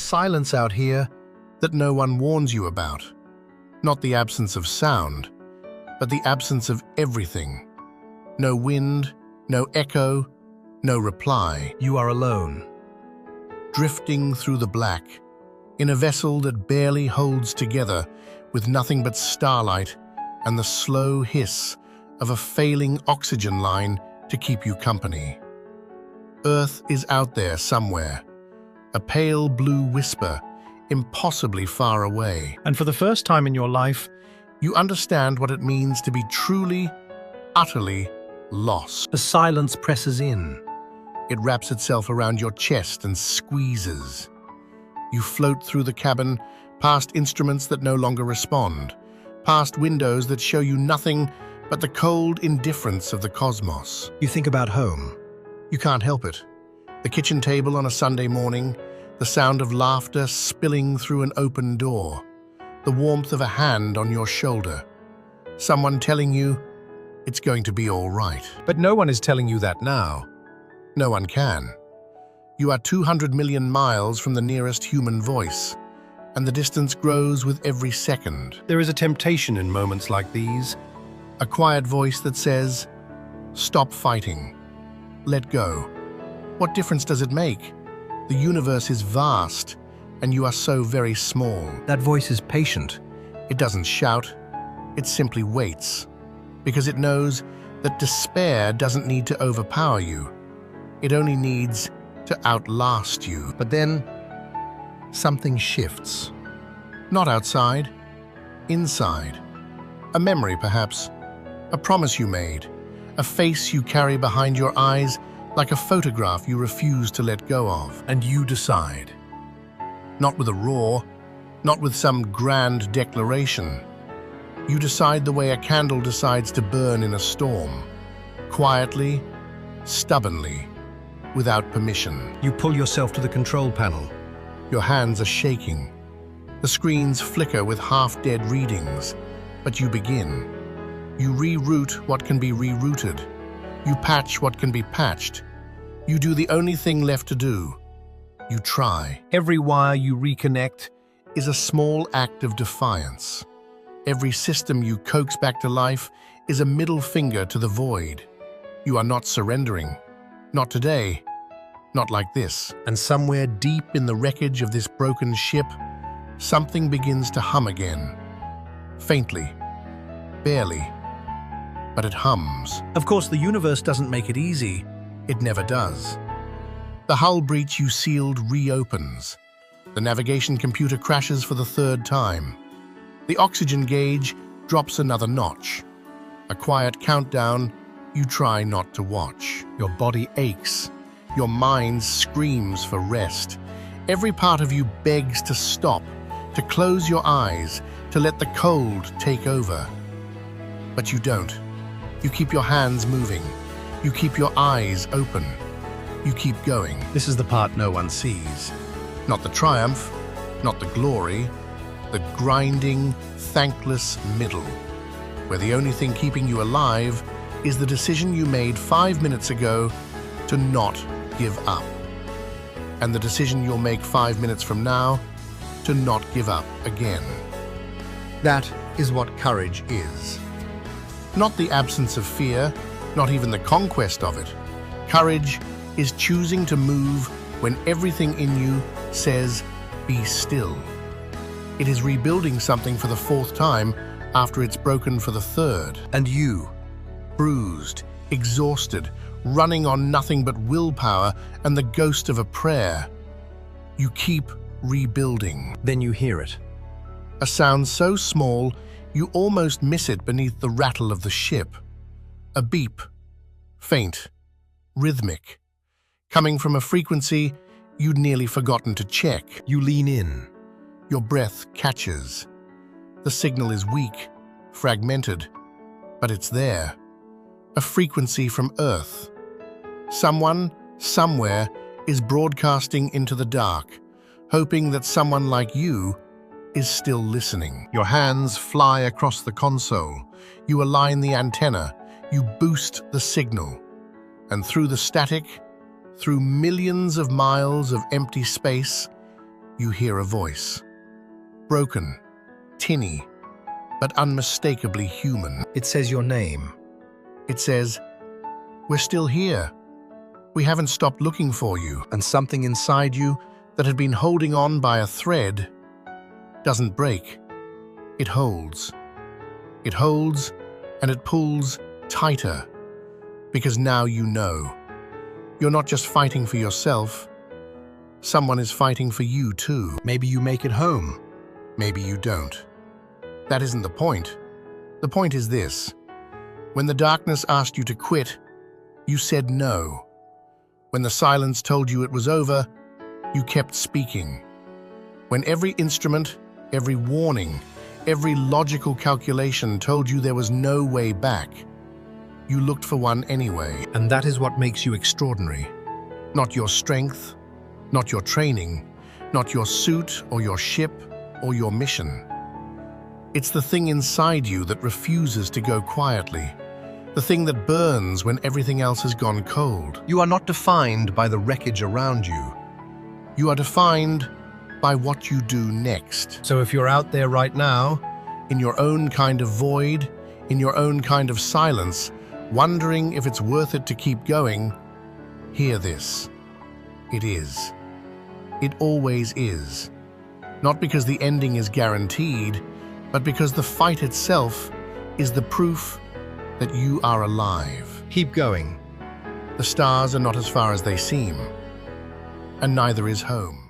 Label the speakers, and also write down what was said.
Speaker 1: silence out here that no one warns you about. Not the absence of sound, but the absence of everything. No wind, no echo, no reply.
Speaker 2: You are alone.
Speaker 1: Drifting through the black, in a vessel that barely holds together, with nothing but starlight and the slow hiss of a failing oxygen line to keep you company. Earth is out there somewhere, a pale blue whisper, impossibly far away.
Speaker 2: And for the first time in your life,
Speaker 1: You understand what it means to be truly, utterly lost.
Speaker 2: the silence presses in.
Speaker 1: It wraps itself around your chest and squeezes. You float through the cabin, past instruments that no longer respond, past windows that show you nothing but the cold indifference of the cosmos.
Speaker 2: You think about home.
Speaker 1: You can't help it. The kitchen table on a Sunday morning, the sound of laughter spilling through an open door, the warmth of a hand on your shoulder, someone telling you it's going to be all right.
Speaker 2: But no one is telling you that now.
Speaker 1: No one can. You are 200 million miles from the nearest human voice, and the distance grows with every second.
Speaker 2: There is a temptation in moments like these.
Speaker 1: A quiet voice that says, "Stop fighting. Let go. What difference does it make? The universe is vast, and you are so very small."
Speaker 2: That voice is patient.
Speaker 1: It doesn't shout. It simply waits, because it knows that despair doesn't need to overpower you. It only needs to outlast you. But then, something shifts. Not outside, inside. A memory, perhaps. A promise you made. A face you carry behind your eyes like a photograph you refuse to let go of.
Speaker 2: And you decide.
Speaker 1: Not with a roar, not with some grand declaration. You decide the way a candle decides to burn in a storm. Quietly, stubbornly, without permission.
Speaker 2: You pull yourself to the control panel.
Speaker 1: Your hands are shaking. The screens flicker with half-dead readings, but you begin. You reroute what can be rerouted. You patch what can be patched. You do the only thing left to do. You try.
Speaker 2: Every wire you reconnect
Speaker 1: Is a small act of defiance. Every system you coax back to life is a middle finger to the void. You are not surrendering. Not today. Not like this. And somewhere deep in the wreckage of this broken ship, something begins to hum again. Faintly. Barely. But it hums.
Speaker 2: Of course, the universe doesn't make it easy.
Speaker 1: It never does. The hull breach you sealed reopens. The navigation computer crashes for the third time. The oxygen gauge drops another notch. A quiet countdown you try not to watch. Your body aches. Your mind screams for rest. Every part of you begs to stop, to close your eyes, to let the cold take over. But you don't. You keep your hands moving. You keep your eyes open. You keep going.
Speaker 2: This is the part no one sees.
Speaker 1: Not the triumph, not the glory, the grinding, thankless middle, where the only thing keeping you alive is the decision you made 5 minutes ago to not give up. And the decision you'll make 5 minutes from now to not give up again. That is what courage is. Not the absence of fear, not even the conquest of it. Courage is choosing to move when everything in you says, "Be still." It is rebuilding something for the fourth time after it's broken for the third. And you, bruised, exhausted, running on nothing but willpower and the ghost of a prayer, you keep rebuilding.
Speaker 2: Then you hear it.
Speaker 1: A sound so small you almost miss it beneath the rattle of the ship. A beep, faint, rhythmic, coming from a frequency you'd nearly forgotten to check.
Speaker 2: You lean in.
Speaker 1: Your breath catches. The signal is weak, fragmented, but it's there. A frequency from Earth. Someone, somewhere, is broadcasting into the dark, hoping that someone like you is still listening. Your hands fly across the console. You align the antenna. You boost the signal. And through the static, through millions of miles of empty space, you hear a voice. Broken, tinny, but unmistakably human.
Speaker 2: It says your name.
Speaker 1: It says, "We're still here. We haven't stopped looking for you." And something inside you that had been holding on by a thread doesn't break. It holds. It holds and it pulls tighter, because now you know. You're not just fighting for yourself. Someone is fighting for you too.
Speaker 2: Maybe you make it home.
Speaker 1: Maybe you don't. That isn't the point. The point is this. When the darkness asked you to quit, you said no. When the silence told you it was over, you kept speaking. When every instrument, every warning, every logical calculation told you there was no way back, you looked for one anyway.
Speaker 2: And that is what makes you extraordinary.
Speaker 1: Not your strength, not your training, not your suit or your ship or your mission. It's the thing inside you that refuses to go quietly, the thing that burns when everything else has gone cold.
Speaker 2: You are not defined by the wreckage around you.
Speaker 1: You are defined by what you do next.
Speaker 2: So if you're out there right now,
Speaker 1: In your own kind of void, in your own kind of silence, wondering if it's worth it to keep going, hear this. It is. It always is. Not because the ending is guaranteed, but because the fight itself is the proof that you are alive.
Speaker 2: keep going.
Speaker 1: The stars are not as far as they seem, and neither is home.